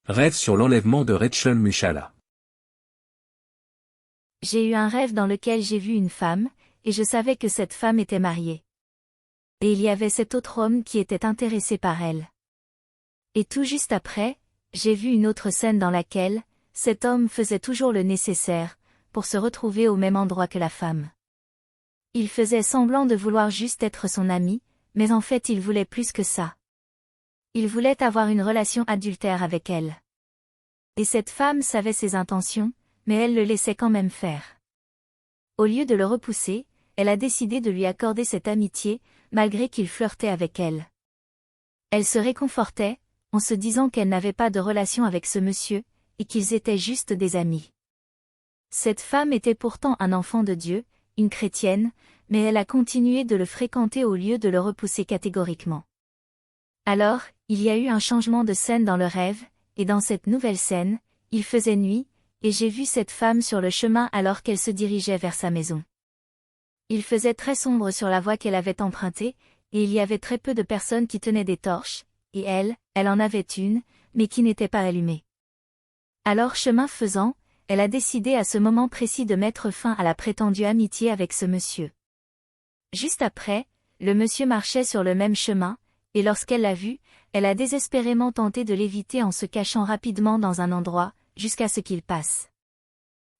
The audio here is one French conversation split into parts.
Rêve sur l'enlèvement de Rachel Mushala. J'ai eu un rêve dans lequel j'ai vu une femme, et je savais que cette femme était mariée. Et il y avait cet autre homme qui était intéressé par elle. Et tout juste après, j'ai vu une autre scène dans laquelle, cet homme faisait toujours le nécessaire, pour se retrouver au même endroit que la femme. Il faisait semblant de vouloir juste être son ami, mais en fait il voulait plus que ça. Il voulait avoir une relation adultère avec elle. Et cette femme savait ses intentions, mais elle le laissait quand même faire. Au lieu de le repousser, elle a décidé de lui accorder cette amitié, malgré qu'il flirtait avec elle. Elle se réconfortait, en se disant qu'elle n'avait pas de relation avec ce monsieur, et qu'ils étaient juste des amis. Cette femme était pourtant un enfant de Dieu, une chrétienne, mais elle a continué de le fréquenter au lieu de le repousser catégoriquement. Alors, il y a eu un changement de scène dans le rêve, et dans cette nouvelle scène, il faisait nuit, et j'ai vu cette femme sur le chemin alors qu'elle se dirigeait vers sa maison. Il faisait très sombre sur la voie qu'elle avait empruntée, et il y avait très peu de personnes qui tenaient des torches, et elle en avait une, mais qui n'était pas allumée. Alors chemin faisant, elle a décidé à ce moment précis de mettre fin à la prétendue amitié avec ce monsieur. Juste après, le monsieur marchait sur le même chemin, et lorsqu'elle l'a vu, elle a désespérément tenté de l'éviter en se cachant rapidement dans un endroit, jusqu'à ce qu'il passe.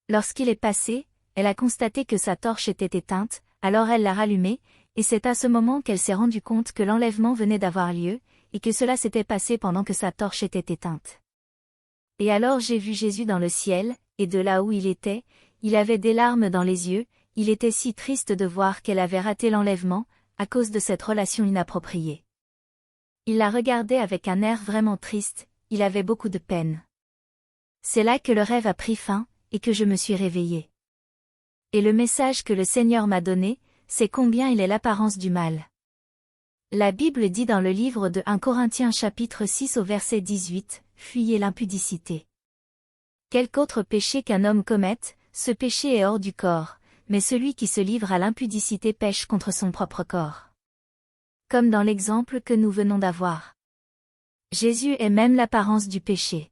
Lorsqu'il est passé, elle a constaté que sa torche était éteinte, alors elle l'a rallumée, et c'est à ce moment qu'elle s'est rendue compte que l'enlèvement venait d'avoir lieu, et que cela s'était passé pendant que sa torche était éteinte. Et alors j'ai vu Jésus dans le ciel, et de là où il était, il avait des larmes dans les yeux, il était si triste de voir qu'elle avait raté l'enlèvement, à cause de cette relation inappropriée. Il la regardait avec un air vraiment triste, il avait beaucoup de peine. C'est là que le rêve a pris fin, et que je me suis réveillée. Et le message que le Seigneur m'a donné, c'est combien il est l'apparence du mal. La Bible dit dans le livre de 1 Corinthiens chapitre 6 au verset 18, « Fuyez l'impudicité. Quelque autre péché qu'un homme commette, ce péché est hors du corps, mais celui qui se livre à l'impudicité pêche contre son propre corps. » Comme dans l'exemple que nous venons d'avoir. Jésus est même l'apparence du péché.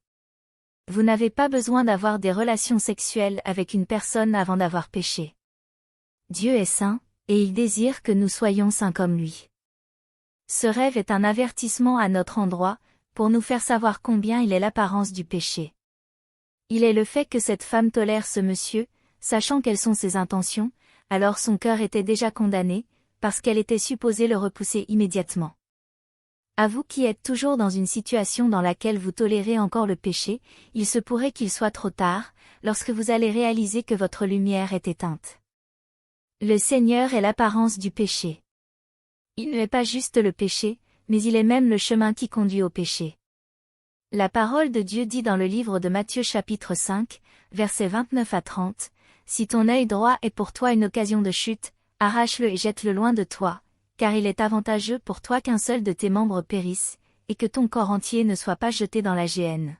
Vous n'avez pas besoin d'avoir des relations sexuelles avec une personne avant d'avoir péché. Dieu est saint, et il désire que nous soyons saints comme lui. Ce rêve est un avertissement à notre endroit, pour nous faire savoir combien il est l'apparence du péché. Il est le fait que cette femme tolère ce monsieur, sachant quelles sont ses intentions, alors son cœur était déjà condamné, parce qu'elle était supposée le repousser immédiatement. À vous qui êtes toujours dans une situation dans laquelle vous tolérez encore le péché, il se pourrait qu'il soit trop tard, lorsque vous allez réaliser que votre lumière est éteinte. Le Seigneur est l'apparence du péché. Il n'est pas juste le péché, mais il est même le chemin qui conduit au péché. La parole de Dieu dit dans le livre de Matthieu chapitre 5, versets 29 à 30, « Si ton œil droit est pour toi une occasion de chute, arrache-le et jette-le loin de toi, car il est avantageux pour toi qu'un seul de tes membres périsse, et que ton corps entier ne soit pas jeté dans la géhenne.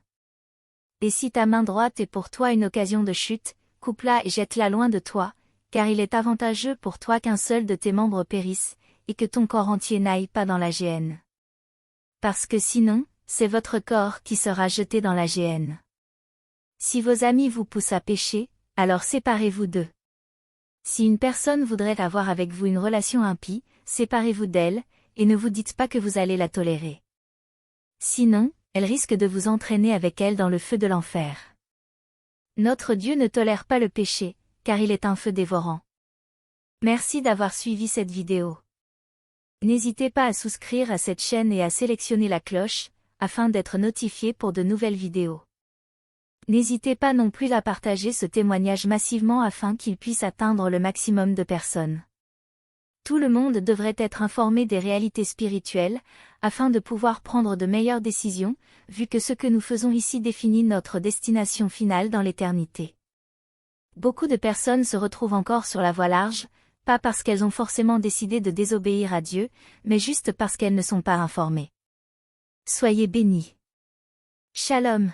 Et si ta main droite est pour toi une occasion de chute, coupe-la et jette-la loin de toi, car il est avantageux pour toi qu'un seul de tes membres périsse, et que ton corps entier n'aille pas dans la géhenne. Parce que sinon, c'est votre corps qui sera jeté dans la géhenne. Si vos amis vous poussent à pécher, alors séparez-vous d'eux. Si une personne voudrait avoir avec vous une relation impie, séparez-vous d'elle, et ne vous dites pas que vous allez la tolérer. Sinon, elle risque de vous entraîner avec elle dans le feu de l'enfer. Notre Dieu ne tolère pas le péché, car il est un feu dévorant. Merci d'avoir suivi cette vidéo. N'hésitez pas à souscrire à cette chaîne et à sélectionner la cloche, afin d'être notifié pour de nouvelles vidéos. N'hésitez pas non plus à partager ce témoignage massivement afin qu'il puisse atteindre le maximum de personnes. Tout le monde devrait être informé des réalités spirituelles, afin de pouvoir prendre de meilleures décisions, vu que ce que nous faisons ici définit notre destination finale dans l'éternité. Beaucoup de personnes se retrouvent encore sur la voie large, pas parce qu'elles ont forcément décidé de désobéir à Dieu, mais juste parce qu'elles ne sont pas informées. Soyez bénis. Shalom.